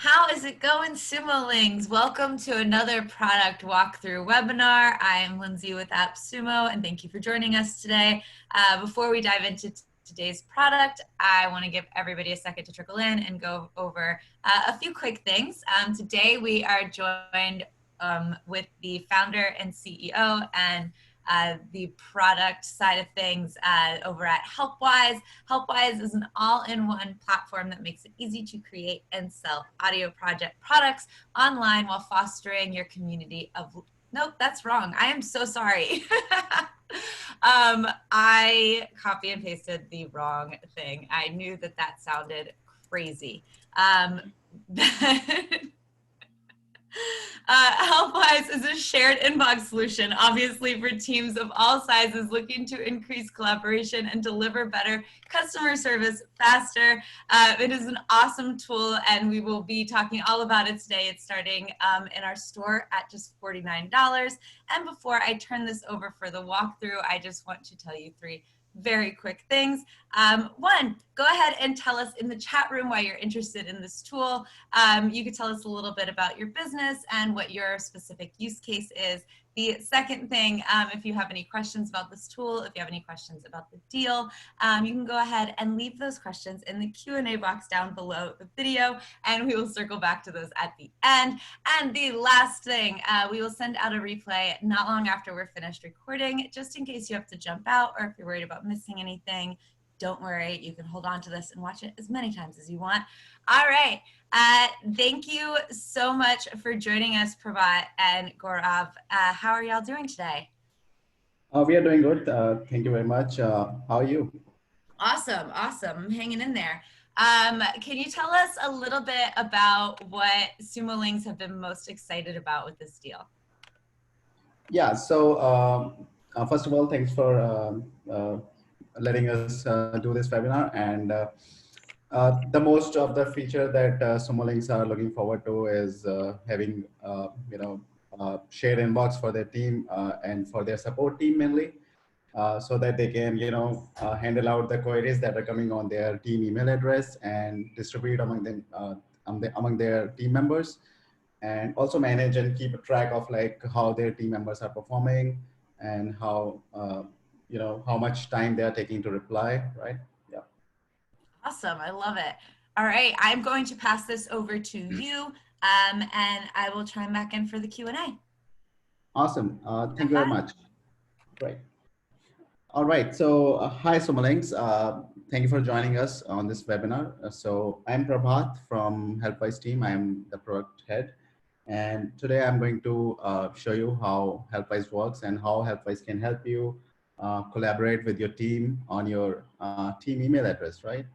How is it going, Sumolings? Welcome to another product walkthrough webinar. I am Lindsay with AppSumo, and thank you for joining us today. Before we dive into today's product, I want to give everybody a second to trickle in and go over a few quick things. Today we are joined with the founder and CEO and the product side of things over at Helpwise. Helpwise is an all-in-one platform that makes it easy to create and sell audio products online while fostering your community of... Nope, that's wrong. I am so sorry. I copy and pasted the wrong thing. I knew that that sounded crazy. Helpwise is a shared inbox solution, obviously for teams of all sizes looking to increase collaboration and deliver better customer service faster. It is an awesome tool, and we will be talking all about it today. It's starting in our store at just $49. And before I turn this over for the walkthrough, I just want to tell you three very quick things. One, go ahead and tell us in the chat room why you're interested in this tool. You could tell us a little bit about your business and what your specific use case is. The second thing, if you have any questions about this tool, if you have any questions about the deal, you can go ahead and leave those questions in the Q&A box down below the video, and we will circle back to those at the end. And the last thing, we will send out a replay not long after we're finished recording, just in case you have to jump out or if you're worried about missing anything. Don't worry, you can hold on to this and watch it as many times as you want. All right, thank you so much for joining us, Prabhat and Gaurav. How are y'all doing today? We are doing good. Thank you very much. How are you? Awesome, awesome. I'm hanging in there. Can you tell us a little bit about what Sumolings have been most excited about with this deal? Yeah, so first of all, thanks for letting us do this webinar. And the most of the feature that Sumolinks are looking forward to is having, shared inbox for their team and for their support team mainly. So that they can, handle out the queries that are coming on their team email address and distribute among them, among their team members, and also manage and keep a track of like how their team members are performing and how, how much time they are taking to reply, right? Yeah. Awesome, I love it. All right, I'm going to pass this over to you, and I will chime back in for the Q&A. Awesome, thank you very much. Great. All right, so hi Somalinks, thank you for joining us on this webinar. So I'm Prabhat from Helpwise team. I'm the product head. And today I'm going to show you how Helpwise works and how Helpwise can help you collaborate with your team on your team email address, right?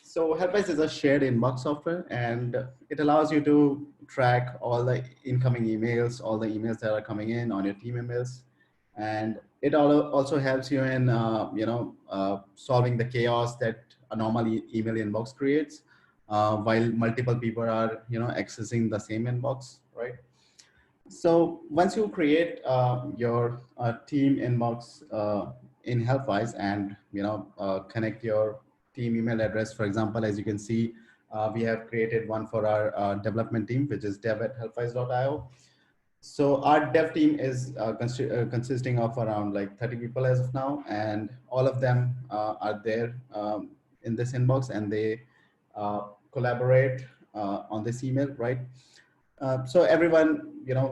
So Helpwise is a shared inbox software, and it allows you to track all the incoming emails, all the emails that are coming in on your team emails. And it also helps you in, solving the chaos that a normal email inbox creates while multiple people are, accessing the same inbox, right? So once you create your team inbox in Helpwise and, connect your team email address, for example, as you can see, we have created one for our development team, which is dev@helpwise.io. So our dev team is consisting of around like 30 people as of now, and all of them are there in this inbox, and they collaborate on this email, right? So everyone,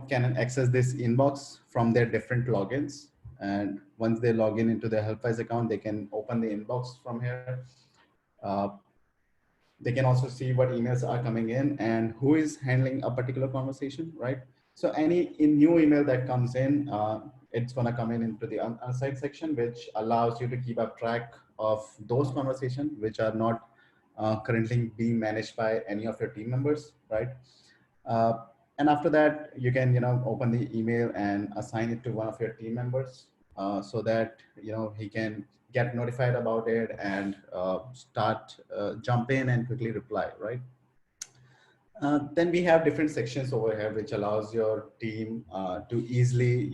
can access this inbox from their different logins. And once they log in into their Helpwise account, they can open the inbox from here. They can also see what emails are coming in and who is handling a particular conversation, right? So any new email that comes in, it's going to come in into the unassigned section, which allows you to keep up track of those conversations which are not currently being managed by any of your team members, right? And after that, you can, open the email and assign it to one of your team members so that, he can get notified about it and jump in and quickly reply, right? Then we have different sections over here, which allows your team to easily,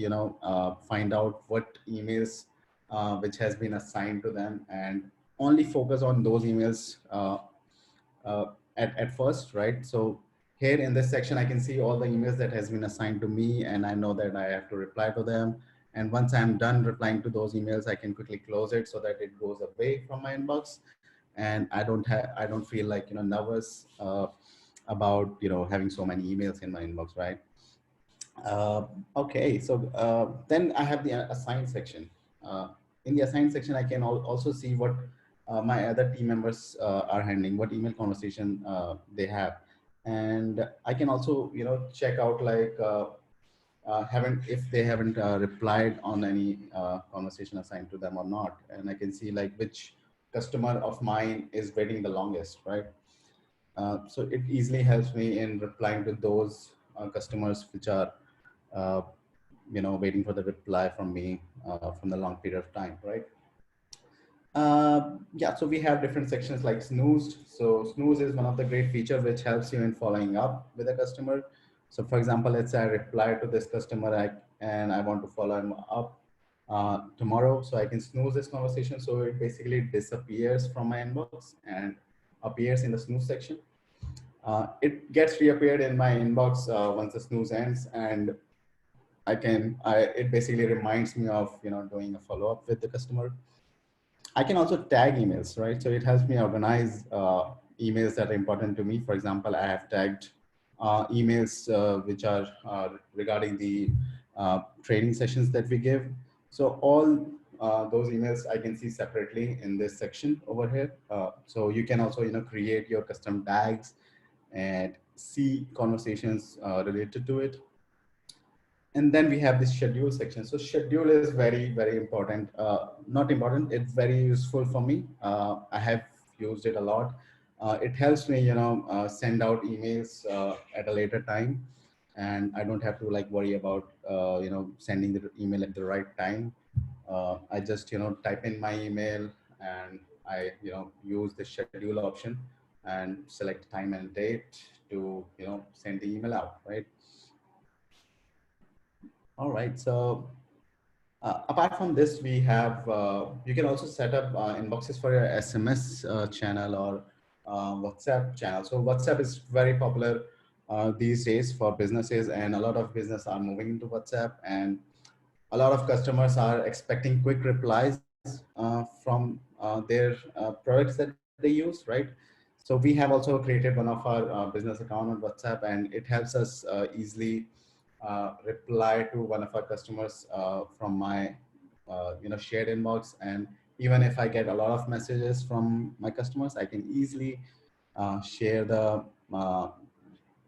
find out what emails which has been assigned to them and only focus on those emails at first, right? So here in this section, I can see all the emails that has been assigned to me, and I know that I have to reply to them. And once I'm done replying to those emails, I can quickly close it so that it goes away from my inbox. And I don't feel like, nervous about, having so many emails in my inbox, right? Uh, okay, so then I have the assigned section. In the assigned section, I can also see what my other team members are handling, what email conversation they have. And I can also, check out like haven't if they haven't replied on any conversation assigned to them or not. And I can see like which customer of mine is waiting the longest, right? So it easily helps me in replying to those customers which are uh, waiting for the reply from me from the long period of time, right? Yeah, so we have different sections like snooze. So snooze is one of the great feature which helps you in following up with a customer. So for example, let's say I reply to this customer and I want to follow him up tomorrow. So I can snooze this conversation. So it basically disappears from my inbox and appears in the snooze section. It gets reappeared in my inbox once the snooze ends, and it basically reminds me of, doing a follow up with the customer. I can also tag emails, right? So it helps me organize emails that are important to me. For example, I have tagged emails which are regarding the training sessions that we give. So all those emails I can see separately in this section over here. So you can also, create your custom tags and see conversations related to it. And then we have this schedule section. So schedule is very, very important. Not important, it's very useful for me. I have used it a lot. It helps me, send out emails at a later time, and I don't have to like worry about, sending the email at the right time. I just, type in my email, and I, use the schedule option and select time and date to, send the email out, right? All right, so apart from this, we have, you can also set up inboxes for your SMS channel or WhatsApp channel. So WhatsApp is very popular these days for businesses, and a lot of business are moving into WhatsApp, and a lot of customers are expecting quick replies from their products that they use, right? So we have also created one of our business account on WhatsApp, and it helps us easily reply to one of our customers from my shared inbox. And even if I get a lot of messages from my customers, I can easily share the uh,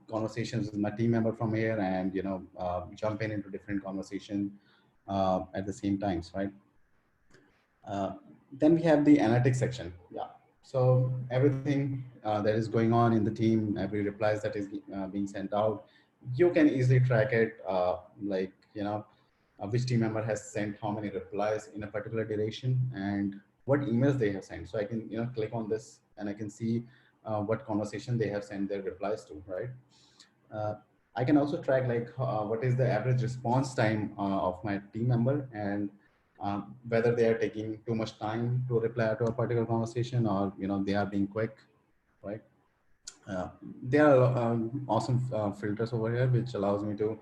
conversations with my team member from here, and jump into different conversation at the same times, right? uh, then we have the analytics section. Yeah, so everything that is going on in the team, every replies that is being sent out, you can easily track it, like which team member has sent how many replies in a particular duration, and what emails they have sent. So I can click on this, and I can see what conversation they have sent their replies to, right? uh, I can also track like what is the average response time of my team member, and whether they are taking too much time to reply to a particular conversation, or they are being quick, right? uh, there are awesome filters over here which allows me to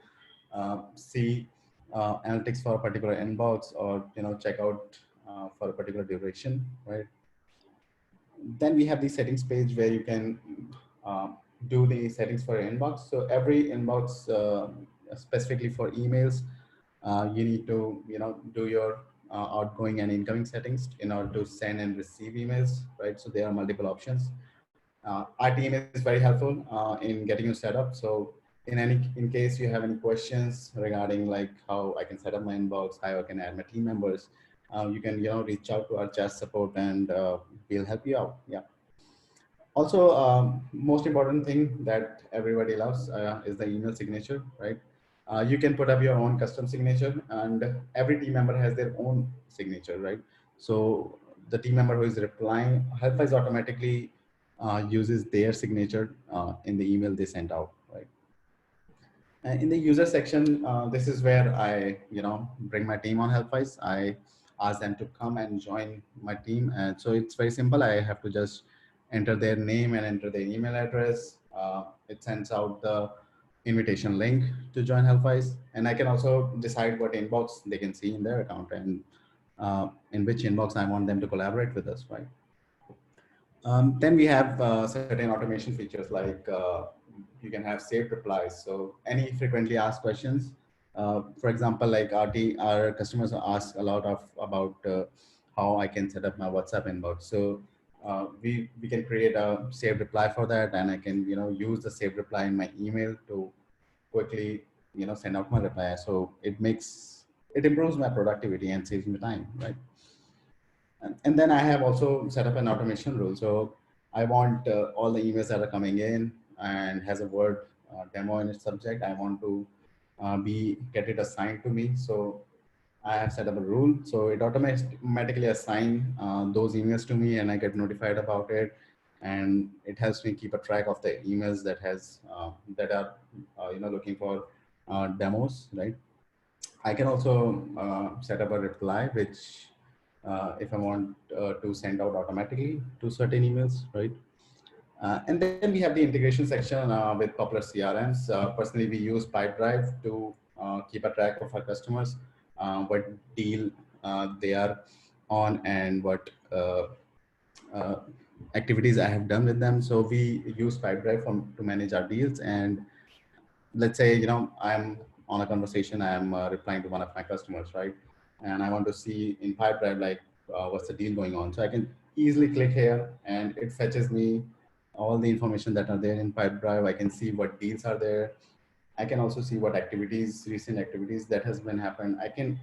see analytics for a particular inbox, or check out for a particular duration, right? Then we have the settings page where you can uh, do the settings for your inbox. So every inbox, specifically for emails, you need to do your outgoing and incoming settings in order to send and receive emails, right? So there are multiple options. Our team is very helpful in getting you set up. So in case you have any questions regarding like how I can set up my inbox, how I can add my team members, you can reach out to our chat support, and we'll help you out. Yeah. Also, most important thing that everybody loves is the email signature, right? You can put up your own custom signature, and every team member has their own signature, right? So the team member who is replying, Helpwise automatically uses their signature in the email they sent out, right? In the user section, this is where I, bring my team on Helpwise. I ask them to come and join my team. And so it's very simple. I have to just enter their name and enter their email address. it sends out the invitation link to join Helpwise, and I can also decide what inbox they can see in their account and in which inbox I want them to collaborate with us, right? Then we have certain automation features like you can have saved replies. So any frequently asked questions, for example, like our customers ask a lot of about how I can set up my WhatsApp inbox. So we can create a saved reply for that, and I can use the saved reply in my email to quickly send out my reply. So it improves my productivity and saves me time, right? And then I have also set up an automation rule. So I want all the emails that are coming in and has a word demo in its subject. I want to get it assigned to me. So I have set up a rule. So it automatically assign those emails to me, and I get notified about it. And it helps me keep a track of the emails that are looking for demos, right? I can also set up a reply, which if I want to send out automatically to certain emails, right? And then we have the integration section with popular CRMs. Personally, we use Pipedrive to keep a track of our customers, what deal they are on, and what uh, activities I have done with them. So we use Pipedrive to manage our deals. And let's say I'm on a conversation, I'm replying to one of my customers, right? And I want to see in Pipedrive like what's the deal going on. So I can easily click here, and it fetches me all the information that are there in Pipedrive. I can see what deals are there. I can also see what recent activities that has been happened. I can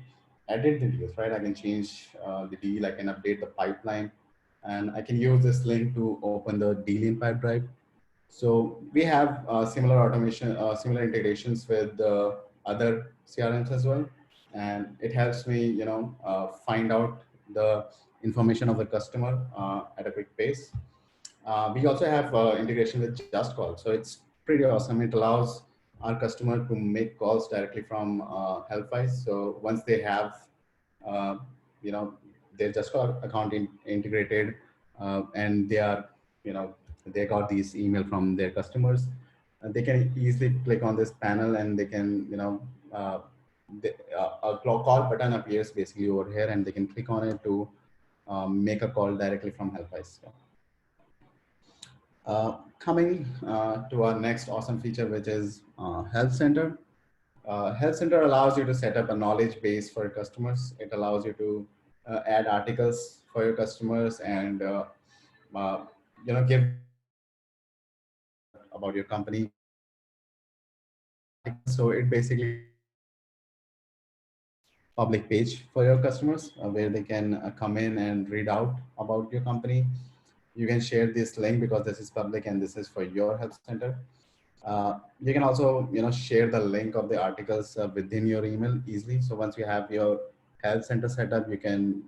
edit the deals, right? I can change the deal. I can update the pipeline, and I can use this link to open the deal in Pipedrive. So we have similar integrations with other CRMs as well, and it helps me, find out the information of the customer at a quick pace. We also have integration with Just Call, so it's pretty awesome. It allows our customer to make calls directly from Helpwise. So once they have, uh, you know, their Just Call account integrated, and they got these email from their customers, they can easily click on this panel, and they can, a call button appears basically over here, and they can click on it to make a call directly from Helpwise. So, coming to our next awesome feature, which is Health Center. Health Center allows you to set up a knowledge base for your customers. It allows you to add articles for your customers, and uh, give them information about your company. Articles. So it basically creates public page for your customers where they can come in and read out about your company. You can share this link because this is public and this is for your health center. You can also share the link of the articles within your email easily. So once you have your health center set up, you can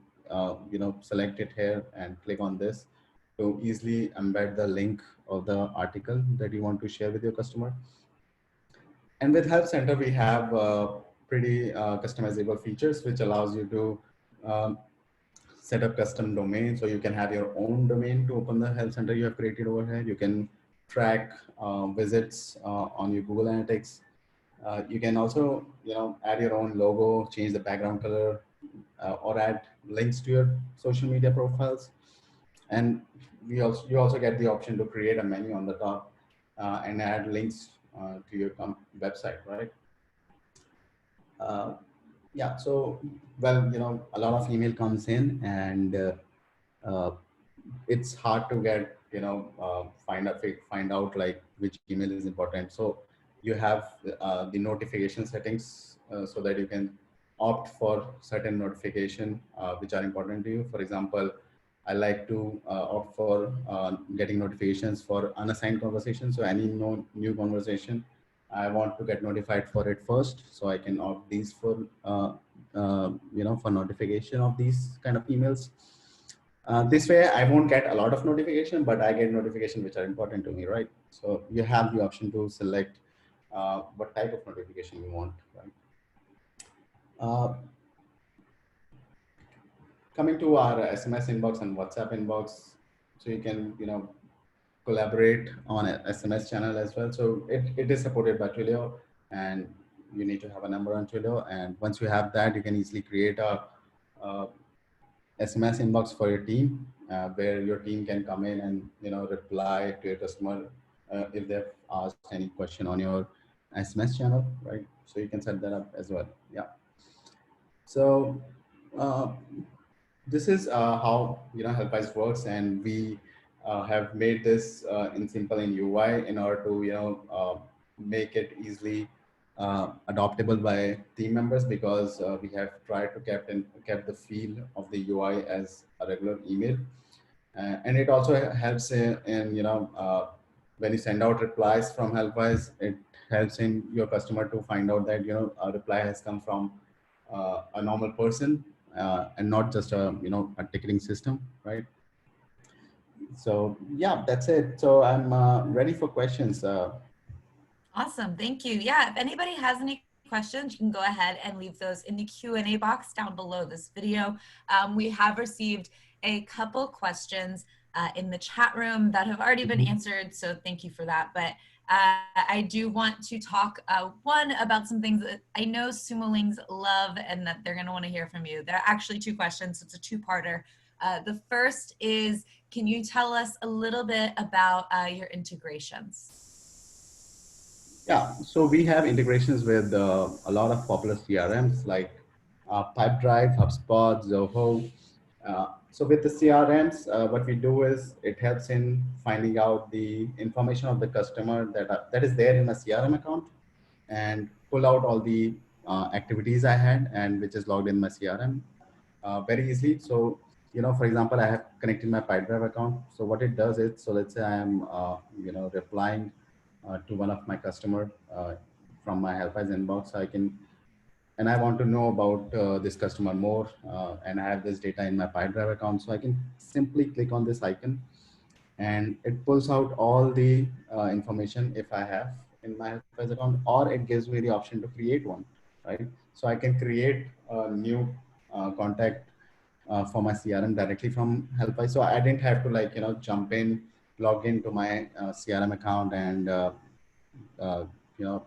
select it here and click on this to easily embed the link of the article that you want to share with your customer. And with Help Center, we have pretty customizable features, which allows you to um, set up custom domain. So you can have your own domain to open the health center you have created over here. You can track visits on your Google Analytics. You can also, add your own logo, change the background color, or add links to your social media profiles. And you also get the option to create a menu on the top and add links to your website, right? Uh, yeah. So, well, a lot of email comes in, and uh, it's hard to get find out like which email is important. So you have the notification settings so that you can opt for certain notification which are important to you. For example, I like to opt for getting notifications for unassigned conversations. So any new conversation, I want to get notified for it first, so I can opt these for for notification of these kind of emails. This way, I won't get a lot of notification, but I get notification which are important to me, right? So you have the option to select what type of notification you want, right? Uh, Coming to our SMS inbox and WhatsApp inbox, so you can collaborate on a SMS channel as well. So it is supported by Twilio, and you need to have a number on Twilio. And once you have that, you can easily create a SMS inbox for your team, where your team can come in and reply to your customer if they've asked any question on your SMS channel, right? So you can set that up as well. Yeah. So uh, this is how Helpwise works, and we have made this in simple in UI in order to make it easily adoptable by team members, because we have tried to kept the feel of the UI as a regular email. And it also helps in when you send out replies from Helpwise, it helps in your customer to find out that a reply has come from a normal person, and not just a ticketing system, right? So yeah, that's it. So I'm ready for questions. Awesome, thank you. Yeah, if anybody has any questions, you can go ahead and leave those in the Q&A box down below this video. We have received a couple questions in the chat room that have already been answered, so thank you for that. But I do want to talk, one, about some things that I know Sumolings love and that they're going to want to hear from you. There are actually two questions, so it's a two-parter. The first is, can you tell us a little bit about your integrations? Yeah, so we have integrations with a lot of popular CRMs like Pipedrive, HubSpot, Zoho. So with the CRMs, what we do is it helps in finding out the information of the customer that is there in a CRM account, and pull out all the activities I had and which is logged in my CRM very easily. So, for example, I have connected my Pipedrive account. So what it does is, so let's say I am, replying to one of my customer from my Helpwise inbox. And I want to know about this customer more, and I have this data in my Pipedrive account. So I can simply click on this icon, and it pulls out all the information if I have in my Helpwise account, or it gives me the option to create one, right? So I can create a new contact for my CRM directly from Helpwise. So I didn't have to jump in, log into my CRM account and uh, you know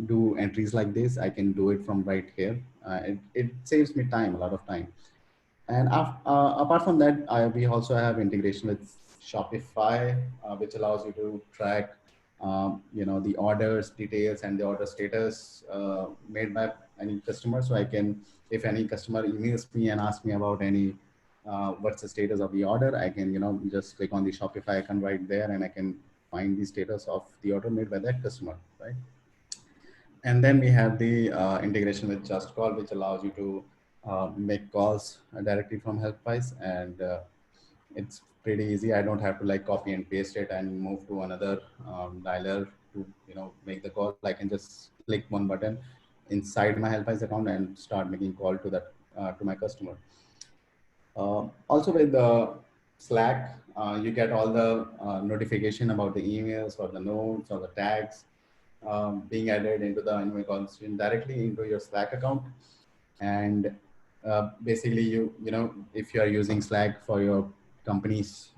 do entries like this. I can do it from right here. It saves me time, a lot of time. And apart from that, we also have integration with Shopify, which allows you to track, the orders details and the order status made by any customer. So I can, if any customer emails me and asks me about any, what's the status of the order, I can, just click on the Shopify icon right there, and I can find the status of the order made by that customer, right? And then we have the integration with Just Call, which allows you to make calls directly from Helpwise, and it's pretty easy. I don't have to copy and paste it and move to another dialer to make the call. I can just click one button inside my Helpwise account and start making call to that to my customer. Also with the Slack, you get all the notification about the emails or the notes or the tags being added into the email constant directly into your Slack account. And basically, if you are using Slack for your company's,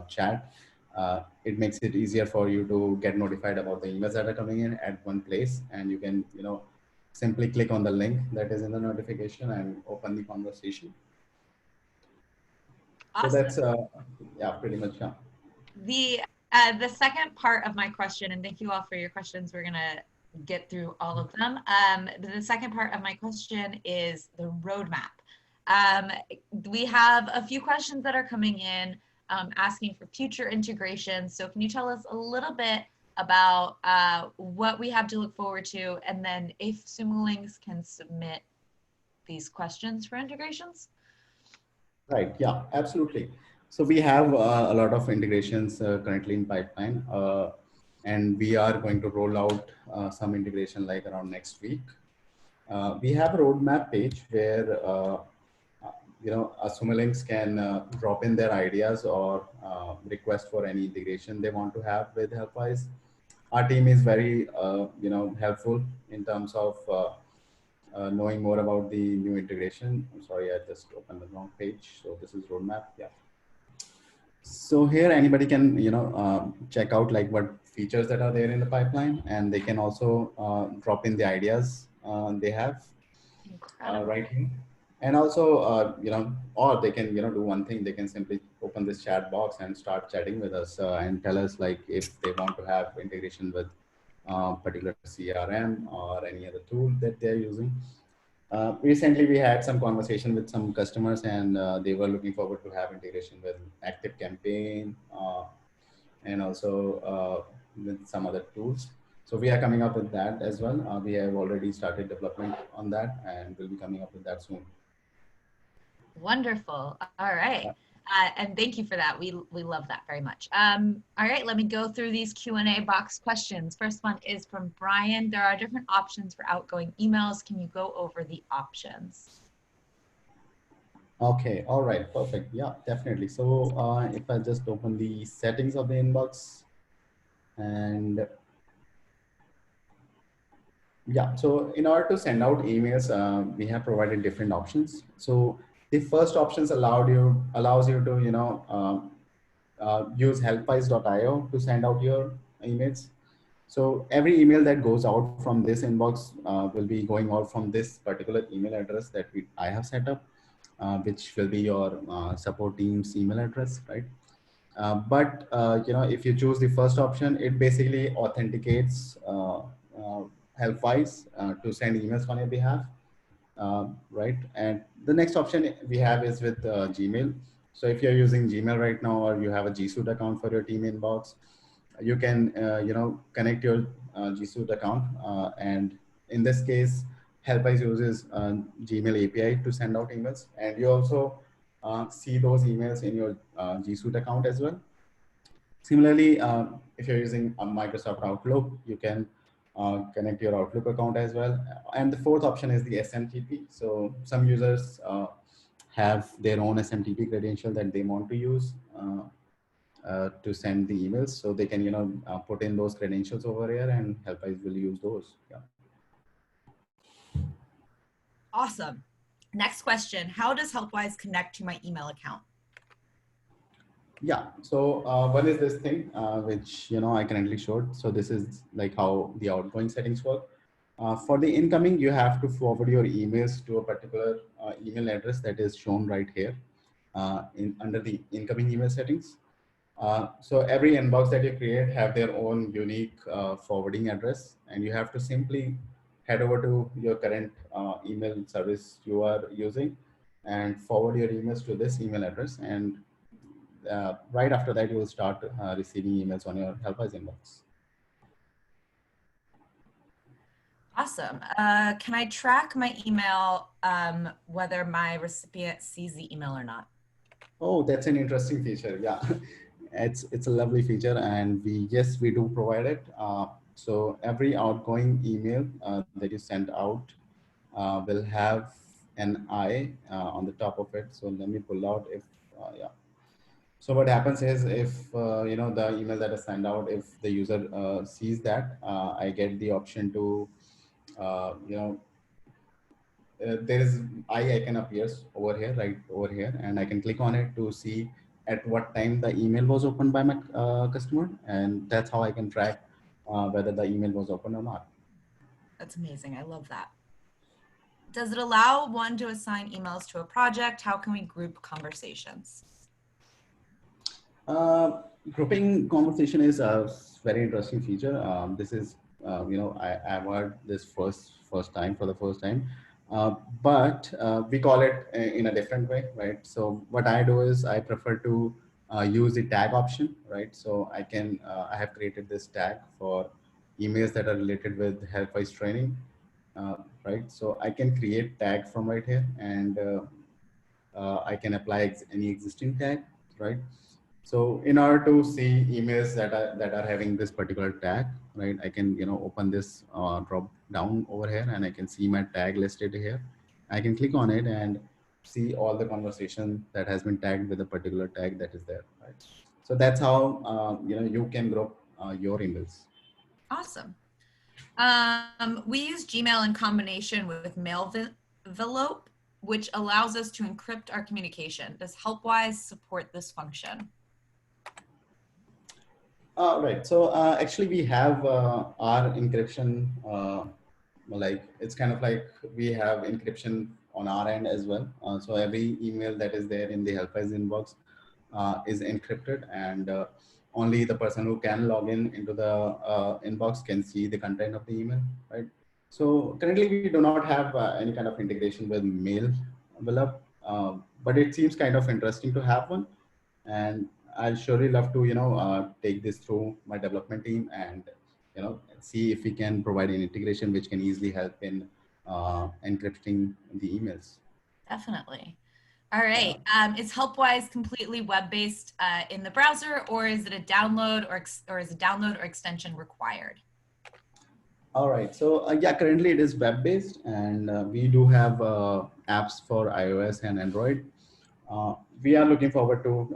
chat, it makes it easier for you to get notified about the emails that are coming in at one place, and you can, simply click on the link that is in the notification and open the conversation. Awesome. So that's yeah, pretty much. Yeah. The second part of my question, and thank you all for your questions. We're gonna get through all of them. The second part of my question is the roadmap. We have a few questions that are coming in asking for future integrations. So can you tell us a little bit about what we have to look forward to, and then if Sumolings can submit these questions for integrations? Right. Yeah, absolutely. So we have a lot of integrations currently in pipeline, and we are going to roll out some integration like around next week. We have a roadmap page where Sumalinks can drop in their ideas or request for any integration they want to have with Helpwise. Our team is very helpful in terms of knowing more about the new integration. I'm sorry, I just opened the wrong page. So this is roadmap. Yeah. So here anybody can, check out like what features that are there in the pipeline, and they can also drop in the ideas they have Incredible. right here. And also, or they can, do one thing, they can simply open this chat box and start chatting with us and tell us like if they want to have integration with particular CRM or any other tool that they're using. Recently, we had some conversation with some customers, and they were looking forward to have integration with Active Campaign and also with some other tools. So we are coming up with that as well. We have already started development on that, and we'll be coming up with that soon. Wonderful. All right. And thank you for that. We love that very much. All right, let me go through these Q&A box questions. First one is from Brian. There are different options for outgoing emails. Can you go over the options? Okay, all right, perfect. Yeah, definitely. So if I just open the settings of the inbox, and yeah, so in order to send out emails, we have provided different options. So the first options allows you to use helpwise.io to send out your emails. So every email that goes out from this inbox will be going out from this particular email address that I have set up, which will be your support team's email address, right? But if you choose the first option, it basically authenticates Helpwise to send emails on your behalf, right? And the next option we have is with Gmail. So if you're using Gmail right now, or you have a G Suite account for your team inbox, you can connect your G Suite account, and in this case, Helpwise uses Gmail API to send out emails, and you also see those emails in your G Suite account as well. Similarly, if you're using a Microsoft Outlook, you can connect your Outlook account as well. And the fourth option is the SMTP. So some users have their own SMTP credential that they want to use to send the emails. So they can, put in those credentials over here, and Helpwise will use those. Yeah. Awesome. Next question. How does Helpwise connect to my email account? Yeah. So one is this thing, which I currently showed. So this is like how the outgoing settings work. For the incoming, you have to forward your emails to a particular email address that is shown right here under the incoming email settings. So every inbox that you create have their own unique forwarding address, and you have to simply head over to your current email service you are using and forward your emails to this email address. And right after that, you will start receiving emails on your Helpwise inbox. Awesome. Can I track my email whether my recipient sees the email or not? Oh, that's an interesting feature. Yeah, it's a lovely feature, and we do provide it. So every outgoing email that you send out will have an eye on the top of it. So let me pull out if yeah. So what happens is if the email that I send out, if the user sees that, I get the option to uh, you know there is eye icon appears over here, right over here, and I can click on it to see at what time the email was opened by my customer, and that's how I can track whether the email was open or not. That's amazing. I love that. Does it allow one to assign emails to a project? How can we group conversations? Grouping conversation is a very interesting feature. This is, I've heard this first time for the first time, but we call it in a different way, right? So what I do is I prefer to use the tag option, right? So I have created this tag for emails that are related with Helpwise training, right? So I can create tag from right here, and I can apply any existing tag, right? So in order to see emails that are having this particular tag, right, I can open this drop down over here, and I can see my tag listed here. I can click on it and see all the conversation that has been tagged with a particular tag that is there, right? So that's how you can group your emails. Awesome. We use Gmail in combination with Mailvelope, which allows us to encrypt our communication. Does Helpwise support this function? Right. So actually, we have our encryption. Like it's kind of like we have encryption on our end as well. So every email that is there in the Helpwise inbox is encrypted, and only the person who can log in into the inbox can see the content of the email. Right. So currently, we do not have any kind of integration with mail envelope, but it seems kind of interesting to have one, and I'll surely love to take this through my development team and see if we can provide an integration which can easily help in encrypting the emails. Definitely. All Yeah. right. Is Helpwise completely web-based in the browser, or is it a download, or is a download or extension required? All right. So yeah, currently it is web based, and we do have apps for iOS and Android. We are looking forward to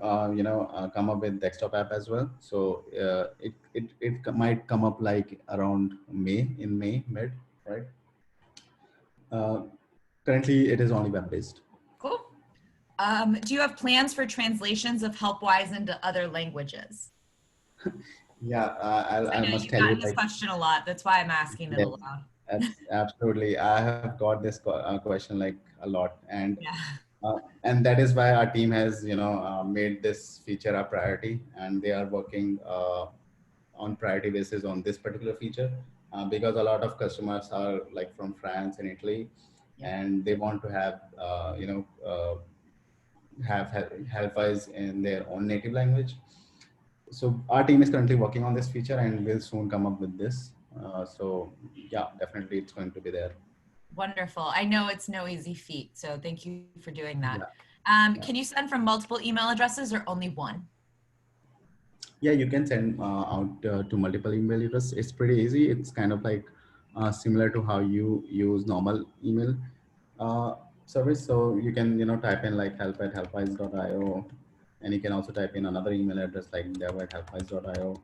come up with desktop app as well. So it might come up like around May mid, right? Uh, Currently, it is only web based. Cool. Do you have plans for translations of Helpwise into other languages? Yeah, I I know must you've tell you, gotten this like, question a lot. That's why I'm asking it yes, aloud. absolutely. I have got this question like a lot, Yeah. and that is why our team has made this feature a priority, and they are working on priority basis on this particular feature because a lot of customers are like from France and Italy, Yeah. and they want to have Helpwise in their own native language. So our team is currently working on this feature and will soon come up with this. So yeah, definitely it's going to be there. Wonderful. I know it's no easy feat, so thank you for doing that. Yeah, yeah, Can you send from multiple email addresses or only one? yeah. You can send out to multiple email addresses. It's pretty easy. It's kind of like similar to how you use normal email uh, service. So you can type in like help@helpwise.io, and you can also type in another email address like dev@helpwise.io,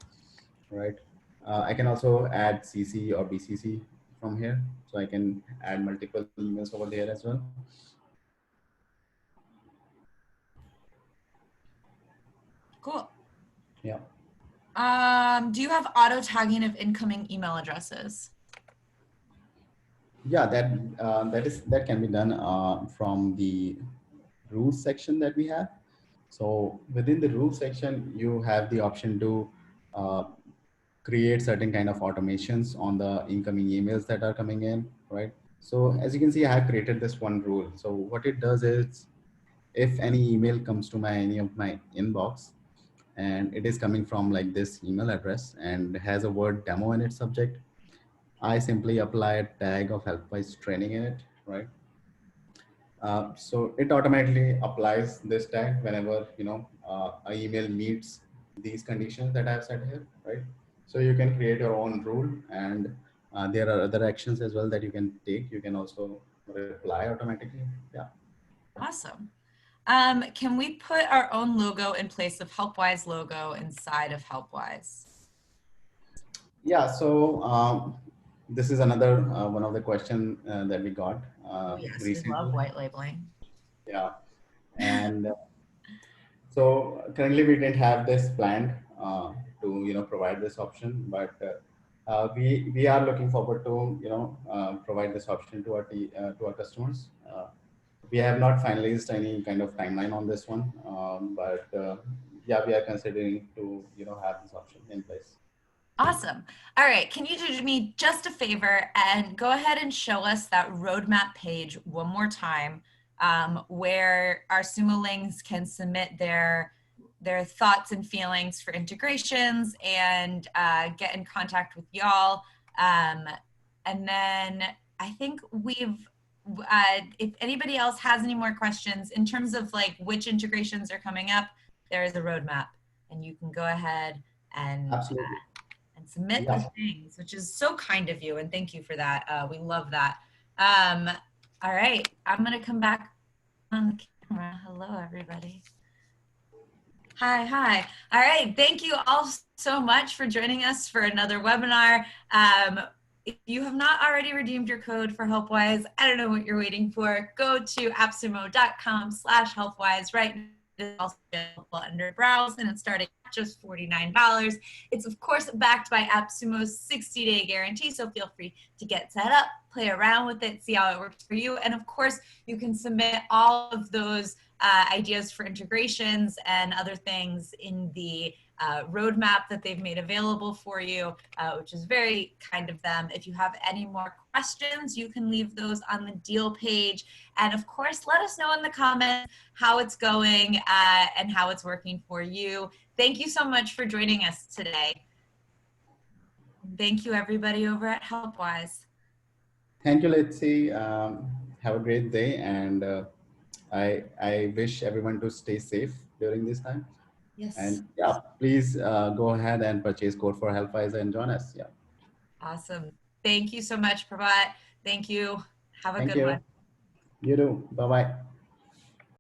right? I can also add CC or BCC from here, so I can add multiple emails over there as well. Cool. Yeah, Do you have auto tagging of incoming email addresses? yeah, that can be done from the rules section that we have. So within the rules section, you have the option to uh, create certain kind of automations on the incoming emails that are coming in, right? So as you can see, I have created this one rule. So what it does is, if any email comes to any of my inbox, and it is coming from like this email address and has a word demo in its subject, I simply apply a tag of Helpwise training in it, right? So it automatically applies this tag whenever a email meets these conditions that I've set here, right? So you can create your own rule, and there are other actions as well that you can take. You can also reply automatically. Yeah. Awesome. Can we put our own logo in place of Helpwise logo inside of Helpwise? Yeah. So this is another one of the question that we got Oh yes, we love recently. white labeling. Yeah. And so currently we didn't have this planned to provide this option, but we are looking forward to provide this option to to our customers. We have not finalized any kind of timeline on this one, but yeah, we are considering to have this option in place. Awesome. All right. Can you do me just a favor and go ahead and show us that roadmap page one more time, where our Sumolings can submit their thoughts and feelings for integrations and get in contact with y'all. And then I think if anybody else has any more questions in terms of like which integrations are coming up, there is a roadmap, and you can go ahead and Absolutely. submit the Yeah. things, which is so kind of you. And thank you for that. We love that. Um, all right. I'm going to come back on the camera. Hello, everybody. Hi, hi. All right. Thank you all so much for joining us for another webinar. If you have not already redeemed your code for Helpwise, I don't know what you're waiting for. Go to appsumo.com/Helpwise right is also available under Browse, and it's starting at just $49. It's of course backed by AppSumo's 60-day guarantee, so feel free to get set up, play around with it, see how it works for you. And of course, you can submit all of those ideas for integrations and other things in the roadmap that they've made available for you, which is very kind of them. If you have any more questions, you can leave those on the deal page. And of course, let us know in the comments how it's going and how it's working for you. Thank you so much for joining us today. Thank you, everybody over at Helpwise. Thank you, Letzi. Have a great day, and I wish everyone to stay safe during this time. Yes. And yeah, please go ahead and purchase code for Helpwise and join us. Yeah. Awesome. Thank you so much, Prabhat. Thank you. Have a Thank good you. one. You too. Bye bye.